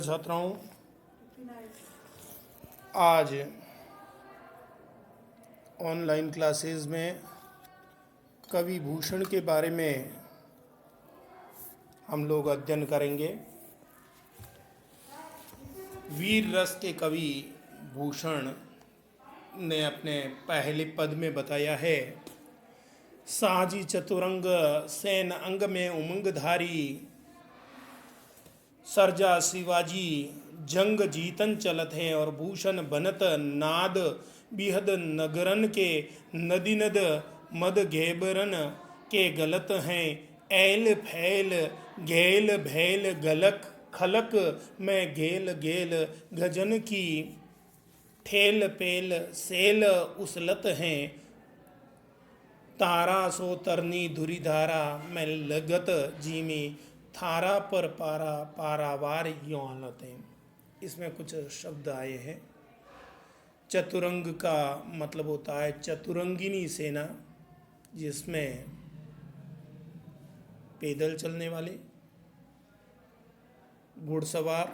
छात्राओं, आज online classes में कवि भूषण के बारे में हम लोग अध्ययन करेंगे। वीर रस के कवि भूषण ने अपने पहले पद में बताया है, साजी चतुरंग सेन अंग में उमंगधारी, सरजा शिवाजी जंग जीतन चलत है। और भूषण बनत नाद बिहद नगरन के, नदी नद मद घेबरन के गलत हैं। ऐल फैल घेल भैल गलक खलक में गेल गेल गजन की, ठेल पेल सेल उसलत हैं। तारा सो तरनी धुरीधारा में लगत जीमी, थारा पर पारा पारावार यों हालतें। इसमें कुछ शब्द आए हैं। चतुरंग का मतलब होता है चतुरंगिनी सेना, जिसमें पैदल चलने वाले, घुड़सवार,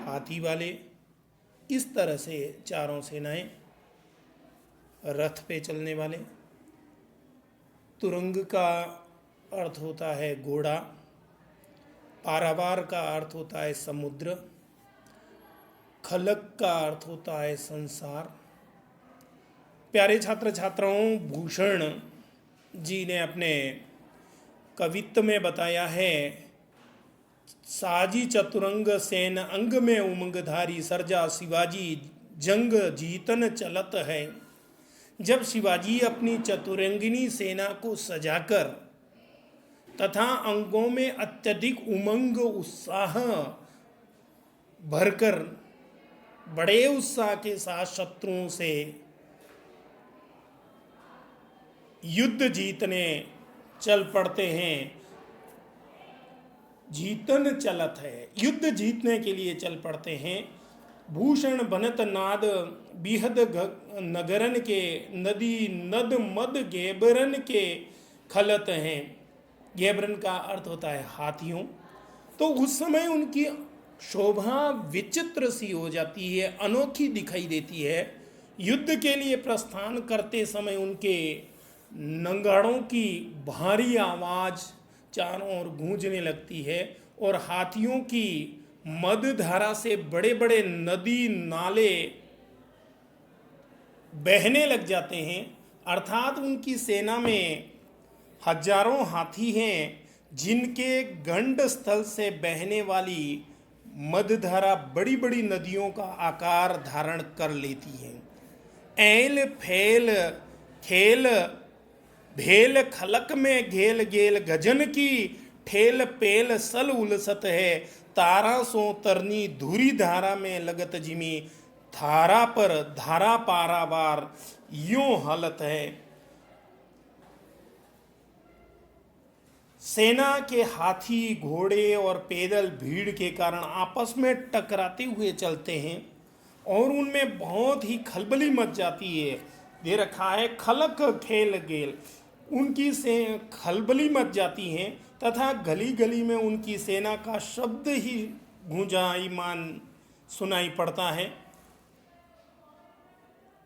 हाथी वाले, इस तरह से चारों सेनाएं, रथ पे चलने वाले। तुरंग का अर्थ होता है घोड़ा, पारावार का अर्थ होता है समुद्र, खलक का अर्थ होता है संसार। प्यारे छात्र छात्राओं, भूषण जी ने अपने कवित्व में बताया है, साजी चतुरंग सेन अंग में उमंगधारी, सरजा शिवाजी जंग जीतन चलत है। जब शिवाजी अपनी चतुरंगिनी सेना को सजाकर तथा अंगों में अत्यधिक उमंग उत्साह भरकर बड़े उत्साह के साथ शत्रुओं से युद्ध जीतने चल पड़ते हैं, जीतन चलत है, युद्ध जीतने के लिए चल पड़ते हैं। भूषण बनत नाद बिहद नगरन के, नदी नद मद गेबरन के खलत हैं। गेबरन का अर्थ होता है हाथियों। तो उस समय उनकी शोभा विचित्र सी हो जाती है, अनोखी दिखाई देती है। युद्ध के लिए प्रस्थान करते समय उनके नंगाड़ों की भारी आवाज़ चारों ओर गूंजने लगती है और हाथियों की मदधारा से बड़े बड़े नदी नाले बहने लग जाते हैं। अर्थात उनकी सेना में हजारों हाथी हैं, जिनके गंड स्थल से बहने वाली मदधारा बड़ी बड़ी नदियों का आकार धारण कर लेती है। ऐल फैल खेल भेल खलक में घेल गेल गजन की, ठेल पेल सल उलसत है। तारा सो तरनी धुरी धारा में लगत जिमी, धारा पर धारा पारावार यूं हालत है। सेना के हाथी घोड़े और पैदल भीड़ के कारण आपस में टकराते हुए चलते हैं और उनमें बहुत ही खलबली मच जाती है। दे रखा है खलक खेल गेल, उनकी से खलबली मच जाती हैं तथा गली गली में उनकी सेना का शब्द ही गूंजायमान सुनाई पड़ता है।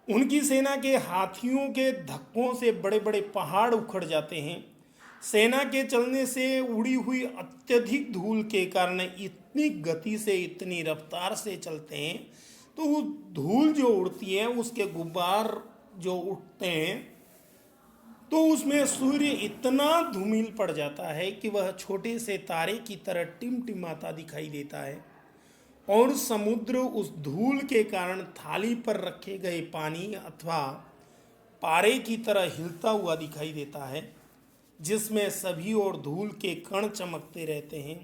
उनकी सेना के हाथियों के धक्कों से बड़े बड़े पहाड़ उखड़ जाते हैं। सेना के चलने से उड़ी हुई अत्यधिक धूल के कारण इतनी गति से, इतनी रफ्तार से चलते हैं, तो वो धूल जो उड़ती है, उसके गुब्बार जो उठते हैं, तो उसमें सूर्य इतना धूमिल पड़ जाता है कि वह छोटे से तारे की तरह टिमटिमाता दिखाई देता है। और समुद्र उस धूल के कारण थाली पर रखे गए पानी अथवा पारे की तरह हिलता हुआ दिखाई देता है, जिसमें सभी ओर धूल के कण चमकते रहते हैं।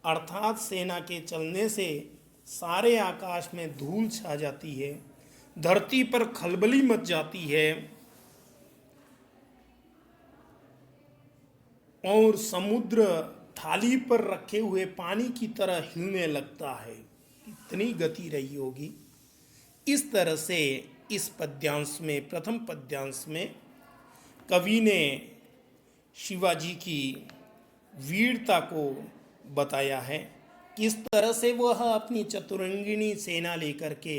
अर्थात सेना के चलने से सारे आकाश में धूल छा जाती है, धरती पर खलबली मच जाती है और समुद्र थाली पर रखे हुए पानी की तरह हिलने लगता है। इतनी गति रही होगी। इस तरह से इस पद्यांश में, प्रथम पद्यांश में कवि ने शिवाजी की वीरता को बताया है किस तरह से वह अपनी चतुरंगिणी सेना लेकर के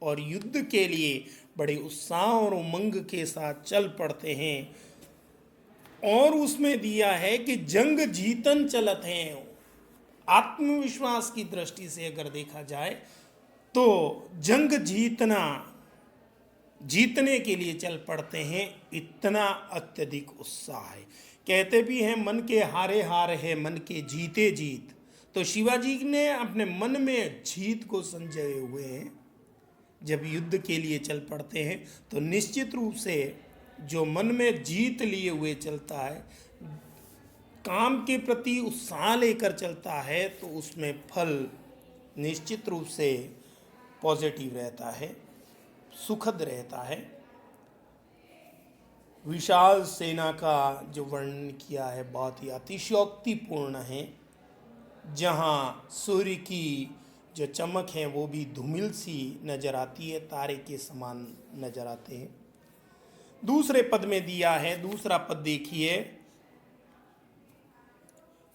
और युद्ध के लिए बड़े उत्साह और उमंग के साथ चल पड़ते हैं। और उसमें दिया है कि जंग जीतन चलत हैं। आत्मविश्वास की दृष्टि से अगर देखा जाए तो जंग जीतने के लिए चल पड़ते हैं, इतना अत्यधिक उत्साह है। कहते भी हैं मन के हारे हार है, मन के जीते जीत। तो शिवाजी ने अपने मन में जीत को संजोए हुए हैं। जब युद्ध के लिए चल पड़ते हैं तो निश्चित रूप से जो मन में जीत लिए हुए चलता है, काम के प्रति उत्साह लेकर चलता है, तो उसमें फल निश्चित रूप से पॉजिटिव रहता है, सुखद रहता है। विशाल सेना का जो वर्णन किया है बहुत ही अतिशयोक्तिपूर्ण है, जहाँ सूर्य की जो चमक है वो भी धूमिल सी नजर आती है, तारे के समान नजर आते हैं। दूसरे पद में दिया है, दूसरा पद देखिए,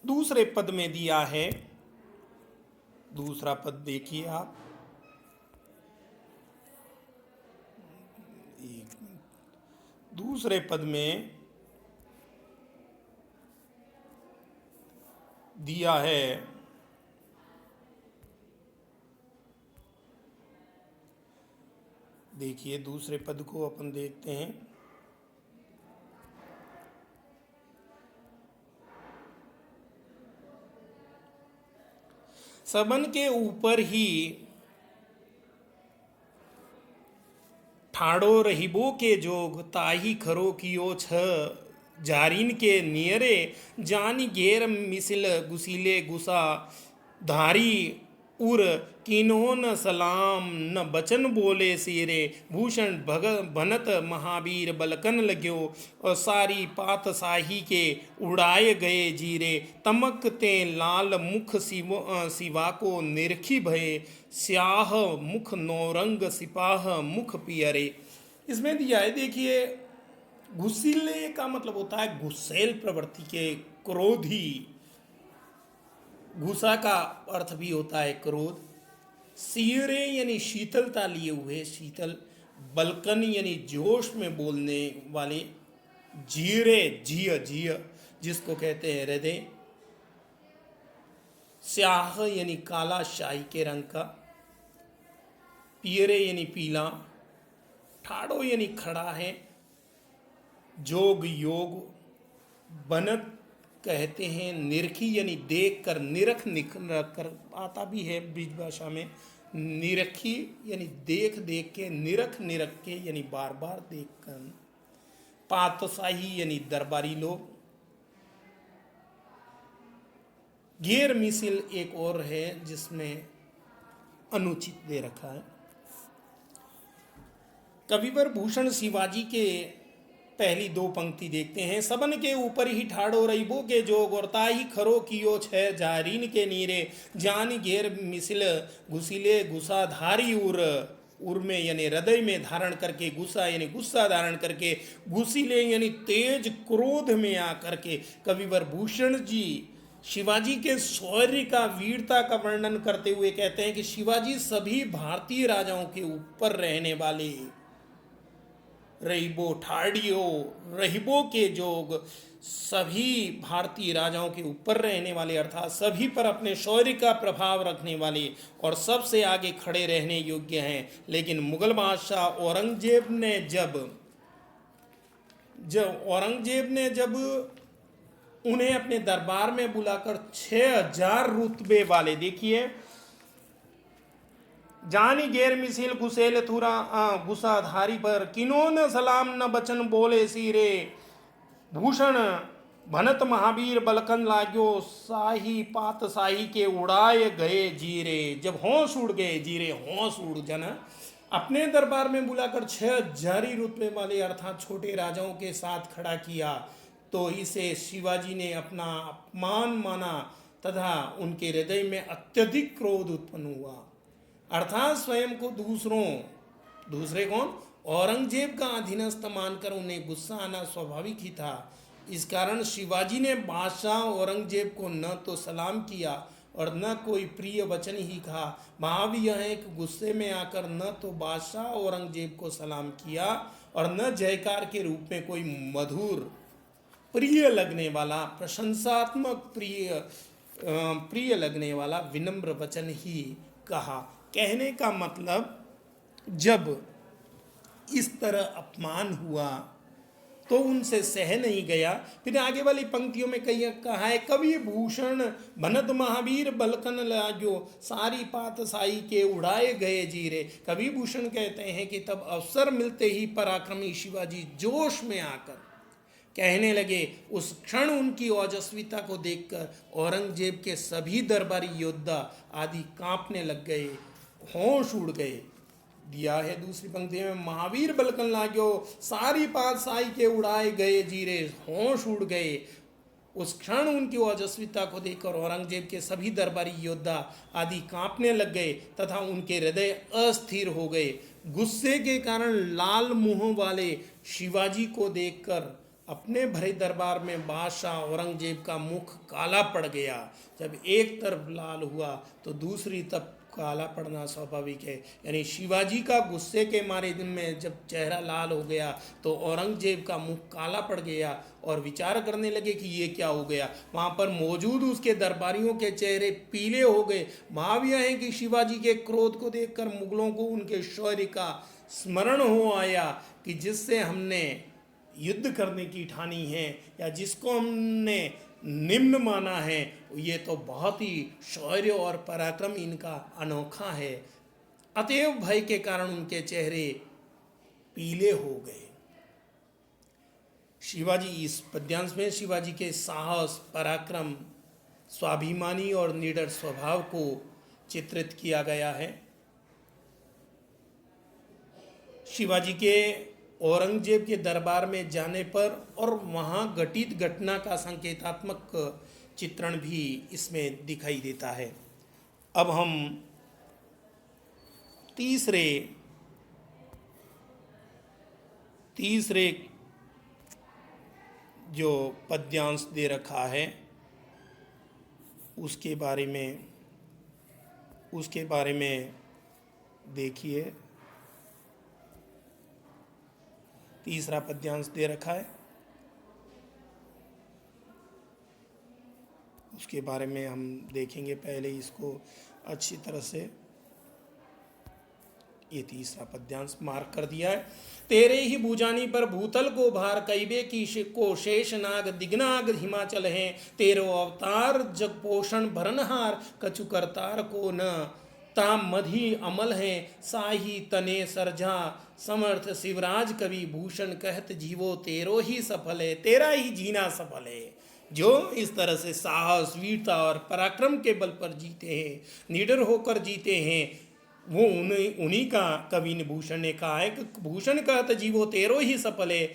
दूसरे पद में दिया है, दूसरा पद देखिए आप, दूसरे पद में दिया है देखिए, दूसरे पद को अपन देखते हैं। सबन के ऊपर ही ठाड़ो रहिबो के जोग, ताही खरो कियो छ जारीन के नियरे, जानी घेर मिसिल गुसीले गुसा धारी उर, किन्हों सलाम न बचन बोले सिरे, भूषण भनत महावीर बलकन लग्यो, और सारी पात साही के उड़ाए गए जीरे, तमक ते लाल मुख सिवा को निरखी भये, स्याह मुख नौरंग सिपाह मुख पियरे। इसमें दिया है, देखिए, गुस्सीले का मतलब होता है गुस्सेल प्रवृत्ति के, क्रोधी। गुस्सा का अर्थ भी होता है क्रोध। सियरे यानी शीतलता लिए हुए, शीतल। बलकन यानी जोश में बोलने वाले। जीरे जिय जिय जिसको कहते हैं हृदय। स्याह यानी काला, शाही के रंग का। पियरे यानी पीला। ठाड़ो यानी खड़ा है। जोग योग। बनत कहते हैं निरखी यानी देख कर, निरख निरख कर आता भी है ब्रिज भाषा में। निरखी यानी देख देख के, निरख निरख के यानी बार बार देख कर। पातशाही यानी दरबारी लोग। घेर मिसिल एक और है जिसमें अनुचित दे रखा है। कविवर भूषण शिवाजी के पहली दो पंक्ति देखते हैं। सबन के ऊपर ही ठाड़ो रईबो के जोग, और ताही खरो कियो छह जारीन के नीरे, जान घेर मिसिल घुसीले गुस्सा धारी उर में यानी हृदय में धारण करके, गुस्सा यानी गुस्सा धारण करके, घुसीले यानी तेज क्रोध में आकर के। कविवर भूषण जी शिवाजी के शौर्य का, वीरता का वर्णन करते हुए कहते हैं कि शिवाजी सभी भारतीय राजाओं के ऊपर रहने वाले, रहीबो ठाड़ियो रहीबो के जोग, सभी भारतीय राजाओं के ऊपर रहने वाले, अर्थात सभी पर अपने शौर्य का प्रभाव रखने वाले और सबसे आगे खड़े रहने योग्य हैं। लेकिन मुगल बादशाह औरंगजेब ने जब उन्हें अपने दरबार में बुलाकर 6000 रुतबे वाले, देखिए, जानी घेर मिसिल घुसेल थुरा गुसाधारी पर, किनो न सलाम न बचन बोले सिरे, भूषण भनत महावीर बलकन लाग्यो, शाही पात शाही के उड़ाए गए जीरे। जब होश उड़ गए जीरे, होश उड़ जाना, अपने दरबार में बुलाकर 6000 रुतबे वाले अर्थात छोटे राजाओं के साथ खड़ा किया, तो इसे शिवाजी ने अपना अपमान माना तथा उनके हृदय में अत्यधिक क्रोध उत्पन्न हुआ। अर्थात स्वयं को दूसरे कौन, औरंगजेब का अधीनस्थ मानकर उन्हें गुस्सा आना स्वाभाविक ही था। इस कारण शिवाजी ने बादशाह औरंगजेब को न तो सलाम किया और न कोई प्रिय वचन ही कहा। वहाँ भी यह है कि गुस्से में आकर न तो बादशाह औरंगजेब को सलाम किया और न जयकार के रूप में कोई मधुर प्रिय लगने वाला प्रशंसात्मक प्रिय लगने वाला विनम्र वचन ही कहा। कहने का मतलब जब इस तरह अपमान हुआ तो उनसे सह नहीं गया। फिर आगे वाली पंक्तियों में कहीं कहा है, कवि भूषण भनत महावीर बलकन लाजो सारी पात साई के उड़ाए गए जीरे। कवि भूषण कहते हैं कि तब अवसर मिलते ही पराक्रमी शिवाजी जोश में आकर कहने लगे। उस क्षण उनकी ओजस्विता को देखकर औरंगजेब के सभी दरबारी योद्धा आदि कांपने लग गए, होश उड़ गए। दिया है दूसरी पंक्ति में, महावीर बलकन लागो सारी पातशाही के उड़ाए गए जीरे, होश उड़ गए। उस क्षण उनकी ओजस्विता को देखकर औरंगजेब के सभी दरबारी योद्धा आदि कांपने लग गए तथा उनके हृदय अस्थिर हो गए। गुस्से के कारण लाल मुंह वाले शिवाजी को देखकर अपने भरे दरबार में बादशाह औरंगजेब का मुख काला पड़ गया। जब एक तरफ लाल हुआ तो दूसरी तरफ काला पड़ना स्वाभाविक है। यानी शिवाजी का गुस्से के मारे दिन में जब चेहरा लाल हो गया तो औरंगजेब का मुख काला पड़ गया और विचार करने लगे कि ये क्या हो गया। वहाँ पर मौजूद उसके दरबारियों के चेहरे पीले हो गए। भाव यह है कि शिवाजी के क्रोध को देखकर मुगलों को उनके शौर्य का स्मरण हो आया कि जिससे हमने युद्ध करने की ठानी है या जिसको हमने निम्न माना है, ये तो बहुत ही शौर्य और पराक्रम इनका अनोखा है। अतएव भय के कारण उनके चेहरे पीले हो गए। शिवाजी, इस पद्यांश में शिवाजी के साहस, पराक्रम, स्वाभिमानी और निडर स्वभाव को चित्रित किया गया है। शिवाजी के औरंगजेब के दरबार में जाने पर और वहाँ घटित घटना का संकेतात्मक चित्रण भी इसमें दिखाई देता है। अब हम तीसरे जो पद्यांश दे रखा है उसके बारे में देखिए। तीसरा पद्यांश दे रखा है, उसके बारे में हम देखेंगे। पहले इसको अच्छी तरह से, ये तीसरा पद्यांश मार्क कर दिया है। तेरे ही भुजानी पर भूतल को भार, कैबे की को शेष नाग दिग्नाग हिमाचल हैं। तेरो अवतार जग पोषण भरनहार, कछु करतार को न ताम मधी अमल है। साही तने सरझा समर्थ शिवराज कवि भूषण कहत जीवो तेरो ही सफल है। तेरा ही जीना सफल है। जो इस तरह से साहस, वीरता और पराक्रम के बल पर जीते हैं, निडर होकर जीते हैं, वो उन्हीं का कवि ने भूषण ने कहा है कि भूषण कहत जीवो तेरो ही सफल है।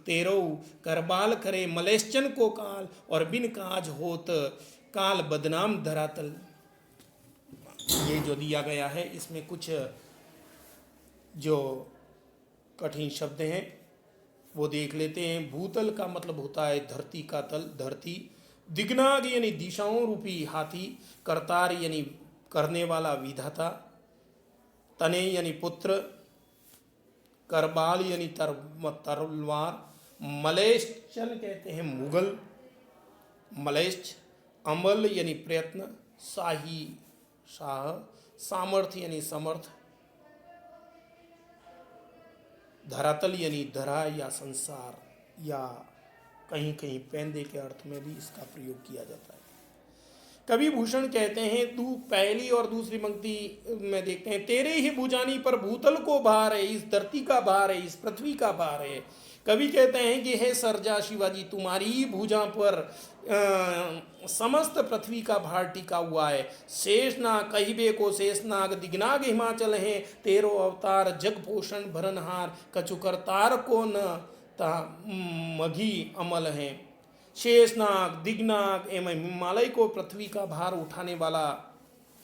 तेरो करबाल करे मलेश्चन को काल, और बिन काज होत काल बदनाम धरातल। ये जो दिया गया है इसमें कुछ जो कठिन शब्द हैं वो देख लेते हैं। भूतल का मतलब होता है धरती का तल, धरती। दिग्नाग यानी दिशाओं रूपी हाथी। करतार यानी करने वाला विधाता। तने यानी पुत्र। करबाल यानी तलवार। मलेश्चन कहते हैं मुगल, मलेच्छ। अमल यानी प्रयत्न, शाही, शाह। सामर्थ्य यानी समर्थ। धरातल यानी धरा या संसार, या कहीं कहीं पैंदे के अर्थ में भी इसका प्रयोग किया जाता है। कवि भूषण कहते हैं, तू पहली और दूसरी पंक्ति में देखते हैं, तेरे ही भुजानी पर भूतल को भार है, इस धरती का भार है, इस पृथ्वी का भार है। कवि कहते हैं कि हे सरजा शिवाजी, तुम्हारी ही भुजा पर समस्त पृथ्वी का भार टिका हुआ है। शेषनाग कहिबे को शेषनाग दिग्नाग हिमाचल हैं। तेरो अवतार जग पोषण भरनहार, कछु करतार को न ता मघी अमल हैं। शेषनाग, दिग्नाग एवं हिमालय को पृथ्वी का भार उठाने वाला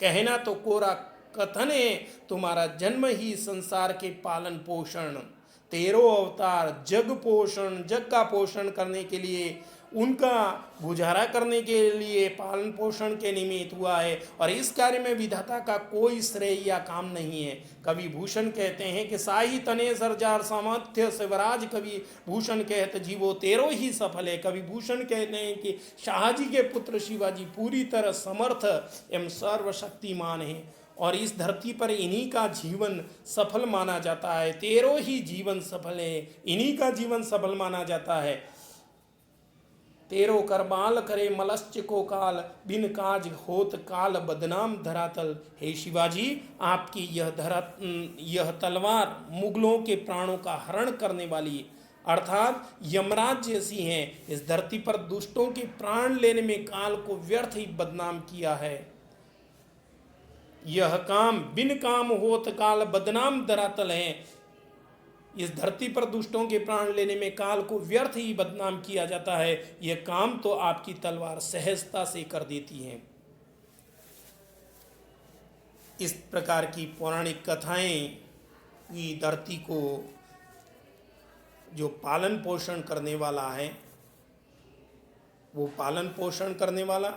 कहना तो कोरा कथन है। तुम्हारा जन्म ही संसार के पालन पोषण। तेरो अवतार जग पोषण, जग का पोषण करने के लिए उनका गुजारा करने के लिए, पालन पोषण के निमित्त हुआ है, और इस कार्य में विधाता का कोई श्रेय या काम नहीं है। कवि भूषण कहते हैं कि साही तने सरजार सामर्थ्य शिवराज, कवि भूषण कहते जीवो तेरो ही सफल है। कवि भूषण कहते हैं कि शाहजी के पुत्र शिवाजी पूरी तरह समर्थ एवं सर्वशक्तिमान है, और इस धरती पर इन्हीं का जीवन सफल माना जाता है। तेरो ही जीवन सफल है, इन्हीं का जीवन सफल माना जाता है। तेरो करबाल करे मलश्च को काल, बिन काज होत काल बदनाम धरातल। हे शिवाजी, आपकी यह तलवार मुगलों के प्राणों का हरण करने वाली अर्थात यमराज जैसी है। इस धरती पर दुष्टों के प्राण लेने में काल को व्यर्थ ही बदनाम किया है। यह काम बिन काम होत काल बदनाम धरातल है। इस धरती पर दुष्टों के प्राण लेने में काल को व्यर्थ ही बदनाम किया जाता है। यह काम तो आपकी तलवार सहजता से कर देती है। इस प्रकार की पौराणिक कथाएं की धरती को जो पालन पोषण करने वाला है, वो पालन पोषण करने वाला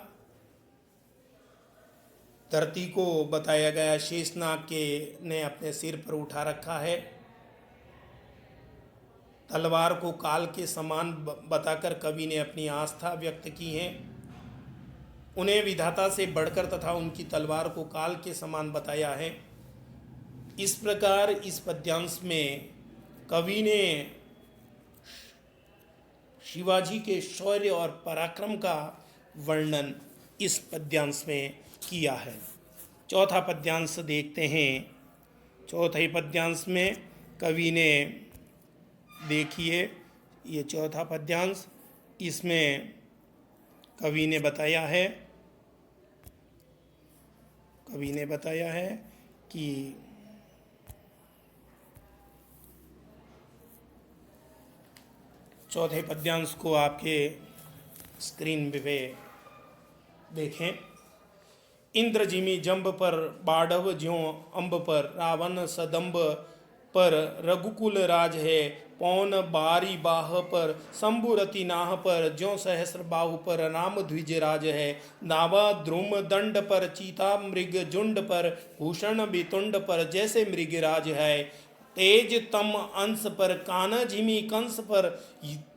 धरती को बताया गया शेषनाग के ने अपने सिर पर उठा रखा है। तलवार को काल के समान बताकर कवि ने अपनी आस्था व्यक्त की है। उन्हें विधाता से बढ़कर तथा उनकी तलवार को काल के समान बताया है। इस प्रकार इस पद्यांश में कवि ने शिवाजी के शौर्य और पराक्रम का वर्णन इस पद्यांश में किया है। चौथा पद्यांश देखते हैं। चौथे पद्यांश में कवि ने, देखिए ये चौथा पद्यांश, इसमें कवि ने बताया है कि चौथे पद्यांश को आपके स्क्रीन पे देखें। इंद्र जिमी जंब पर बाढ़व ज्यों अम्ब पर, रावण सदम्ब पर रघुकुल राज है। पौन बारी बाह पर शंभुरति नाह पर, ज्यों सहस्र बाहु पर राम द्विज राज है। नावा द्रुम दंड पर चीता मृग झुंड पर, भूषण बितुंड पर जैसे मृगराज है। तेज तम अंश पर कान झिमी कंस पर,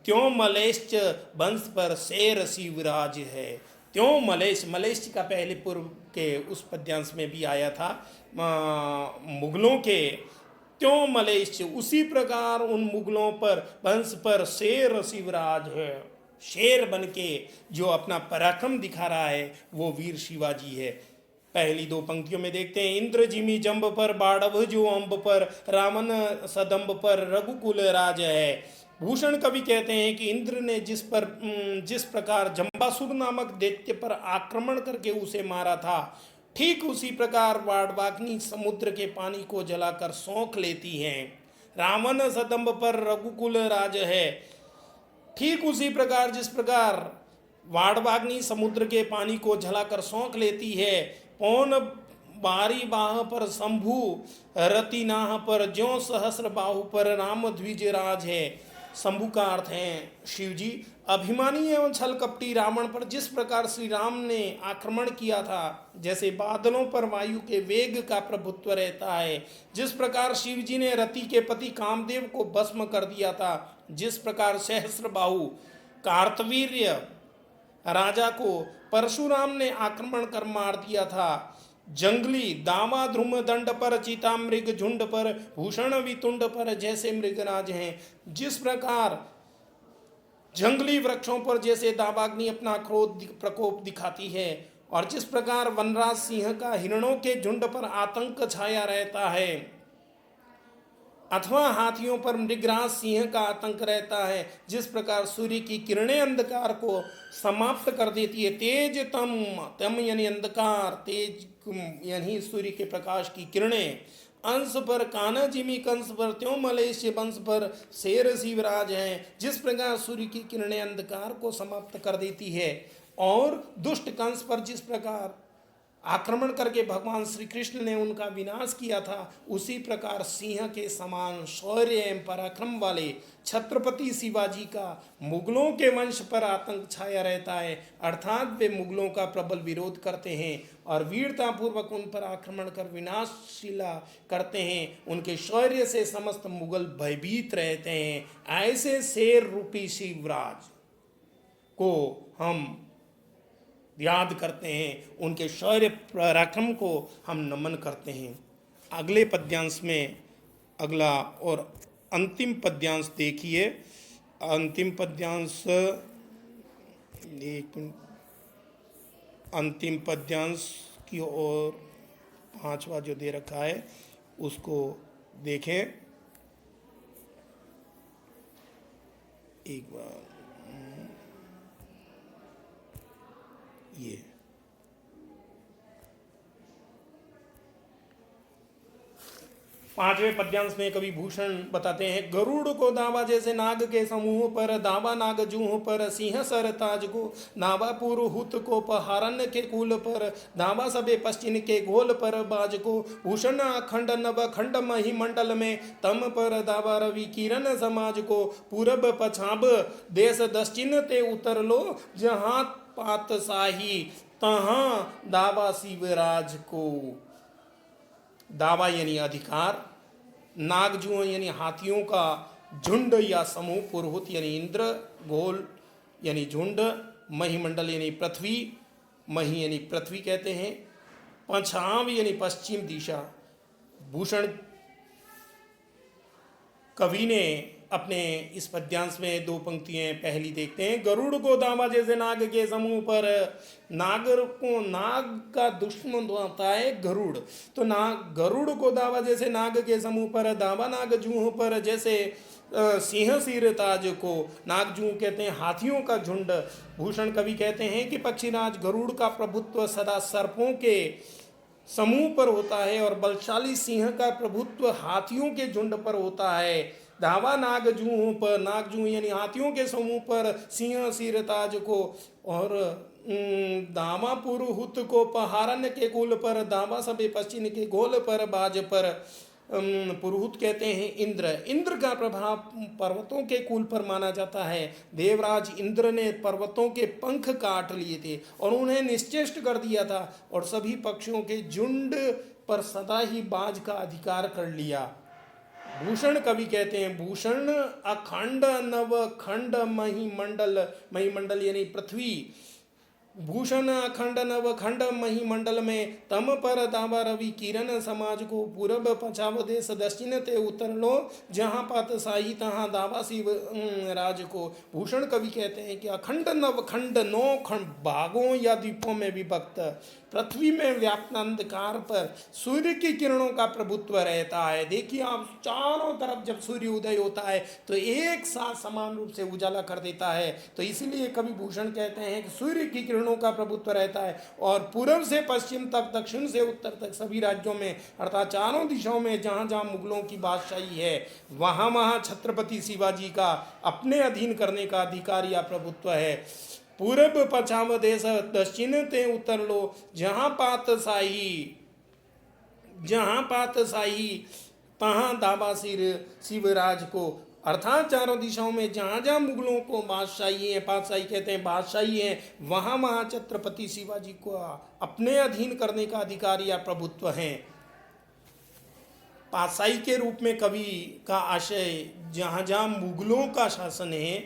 त्यों मलेश्च वंश पर शेर शिवराज है। त्यों मलेश का पहले पूर्व के उस पद्यांश में भी आया था। मुगलों के त्यों मलेश, उसी प्रकार उन मुगलों पर वंश पर शेर शिवराज है। शेर बन के जो अपना पराक्रम दिखा रहा है वो वीर शिवाजी है। पहली दो पंक्तियों में देखते हैं, इंद्र जिमी जंब पर बाढ़व जो अम्ब पर, रावण सदम्ब पर रघुकुल राज है। भूषण कवि कहते हैं कि इंद्र ने जिस प्रकार जंबासुर नामक दैत्य पर आक्रमण करके उसे मारा था, ठीक उसी प्रकार वाड़वाग्नि समुद्र के पानी को जलाकर सौंख लेती हैं। रावण सदम्ब पर रघुकुल राज है। ठीक उसी प्रकार जिस प्रकार वाड़वाग्नि समुद्र के पानी को जलाकर सौंख लेती है। पौन बारी बाह पर शंभु रति नाह पर, ज्यों सहस्र बाहु पर राम द्विज राज है। शंभु का अर्थ है शिव जी। अभिमानी एवं छल कपटी रावण पर जिस प्रकार श्री राम ने आक्रमण किया था, जैसे बादलों पर वायु के वेग का प्रभुत्व रहता है, जिस प्रकार शिव जी ने रति के पति कामदेव को भस्म कर दिया था, जिस प्रकार सहस्र बाहु कार्तवीर्य राजा को परशुराम ने आक्रमण कर मार दिया था, जंगली दावा ध्रुम दंड पर चीता मृग झुंड पर, भूषण वितुंड पर जैसे मृगराज हैं। जिस प्रकार जंगली वृक्षों पर जैसे दावाग्नि अपना क्रोध प्रकोप दिखाती है, और जिस प्रकार वनराज सिंह का हिरणों के झुंड पर आतंक छाया रहता है, अथवा हाथियों पर मृगराज सिंह का आतंक रहता है, जिस प्रकार सूर्य की किरणें अंधकार को समाप्त कर देती है। तेज तम यानी अंधकार, तेज यानी सूर्य के प्रकाश की किरणें, अंश पर काना जिमी कंस पर, त्यों मलेश वंश पर शेर शिवराज हैं। जिस प्रकार सूर्य की किरणें अंधकार को समाप्त कर देती है और दुष्ट कंस पर जिस प्रकार आक्रमण करके भगवान श्री कृष्ण ने उनका विनाश किया था, उसी प्रकार सिंह के समान शौर्य एवं पराक्रम वाले छत्रपति शिवाजी का मुगलों के वंश पर आतंक छाया रहता है। अर्थात वे मुगलों का प्रबल विरोध करते हैं और वीरतापूर्वक उन पर आक्रमण कर विनाशशीला करते हैं। उनके शौर्य से समस्त मुगल भयभीत रहते हैं। ऐसे शेर रूपी शिवराज को हम याद करते हैं, उनके शौर्य पराक्रम को हम नमन करते हैं। अगले पद्यांश में अगला और अंतिम पद्यांश देखिए। अंतिम पद्यांश अंतिम पद्यांश की ओर 5वां जो दे रखा है उसको देखें एक बार। ये 5वें पद्यांश में कवि भूषण बताते हैं, गरुड़ को दावा जैसे नाग के समूह पर, दावा नाग जूह पर सिंह सर ताज को, दावा पुरुहुत को पहारन के कुल पर, दावा सबे पश्चिम के गोल पर बाज को, भूषण अखंड नव खंड महिमंडल में, तम पर दावा रवि किरण समाज को, पूरब पछाब देश दक्षिण ते उतर लो, जहाँ पातशाही तहाँ दावा शिवराज को। दावा यानी अधिकार, नागजुओं यानी हाथियों का झुंड या समूह, पुरोहित यानी इंद्र, गोल यानी झुंड, महिमंडल यानी पृथ्वी, मही यानी पृथ्वी कहते हैं, पछाव यानी पश्चिम दिशा। भूषण कवि ने अपने इस पद्यांश में 2 पंक्तियां पहली देखते हैं। गरुड़ को दावा जैसे नाग के समूह पर, नागर को नाग का दुश्मन होता है गरुड़, तो गरुड़ को दावा जैसे नाग के समूह पर, दावा नाग जूह पर जैसे सिंह सिर ताज को, नागजू कहते हैं हाथियों का झुंड। भूषण कवि कहते हैं कि पक्षीराज गरुड़ का प्रभुत्व सदा सर्पों के समूह पर होता है और बलशाली सिंह का प्रभुत्व हाथियों के झुंड पर होता है। दावा नागजू पर, नागजू यानी हाथियों के समूह पर, सिंह सिर ताज को, और दावा पुरुहुत को पहारन के कुल पर, दावा सबे पश्चिम के गोल पर बाज पर। पुरुहुत कहते हैं इंद्र, इंद्र का प्रभाव पर्वतों के कुल पर माना जाता है। देवराज इंद्र ने पर्वतों के पंख काट लिए थे और उन्हें निश्चेष्ट कर दिया था और सभी पक्षियों के झुंड पर सदा ही बाज का अधिकार कर लिया। भूषण कवि कहते हैं, भूषण अखंड नव खंड महिमंडल, महिमंडल यानी पृथ्वी, भूषण अखंड नव खंड महिमंडल में, तम पर दावा रवि किरण समाज को, पूरब पछाव देश दक्षिण ते उतर लो, जहाँ पातशाही तहाँ दावा शिव राज को। भूषण कवि कहते हैं कि अखंड नव खंड 9 खंड भागों या द्वीपों में विभक्त पृथ्वी में व्याप्त अंधकार पर सूर्य की किरणों का प्रभुत्व रहता है। देखिए आप, चारों तरफ जब सूर्य उदय होता है तो एक साथ समान रूप से उजाला कर देता है। तो इसलिए कवि भूषण कहते हैं कि सूर्य की किरणों का प्रभुत्व रहता है और पूर्व से पश्चिम तक, दक्षिण से उत्तर तक सभी राज्यों में अर्थात चारों दिशाओं में जहाँ जहाँ मुगलों की बादशाही है वहाँ वहाँ छत्रपति शिवाजी का अपने अधीन करने का अधिकार या प्रभुत्व है। पूरब पछाव देश दक्षिण ते उतर लो, जहाँ पातशाही तहाँ दावा शिवराज को। अर्थात चारों दिशाओं में जहाँ जहाँ मुगलों को बादशाही है, पातशाही कहते हैं, बादशाही है, वहाँ वहाँ छत्रपति शिवाजी को अपने अधीन करने का अधिकार या प्रभुत्व है। पातशाही के रूप में कवि का आशय जहाँ जहाँ मुगलों का शासन है,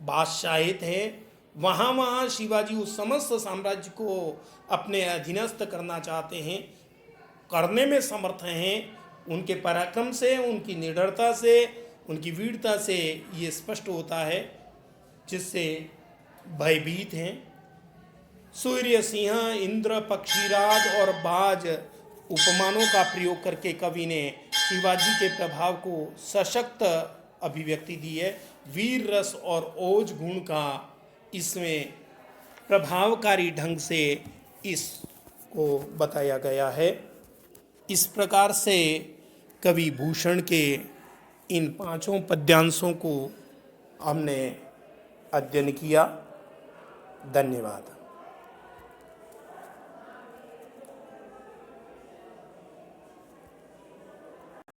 बादशाहित है, वहाँ वहाँ शिवाजी उस समस्त साम्राज्य को अपने अधीनस्थ करना चाहते हैं, करने में समर्थ हैं। उनके पराक्रम से, उनकी निडरता से, उनकी वीरता से ये स्पष्ट होता है, जिससे भयभीत हैं। सूर्य, सिंह, इंद्र, पक्षीराज और बाज उपमानों का प्रयोग करके कवि ने शिवाजी के प्रभाव को सशक्त अभिव्यक्ति दी है। वीर रस और ओज गुण का इसमें प्रभावकारी ढंग से इसको बताया गया है। इस प्रकार से कवि भूषण के इन 5 पद्यांशों को हमने अध्ययन किया। धन्यवाद।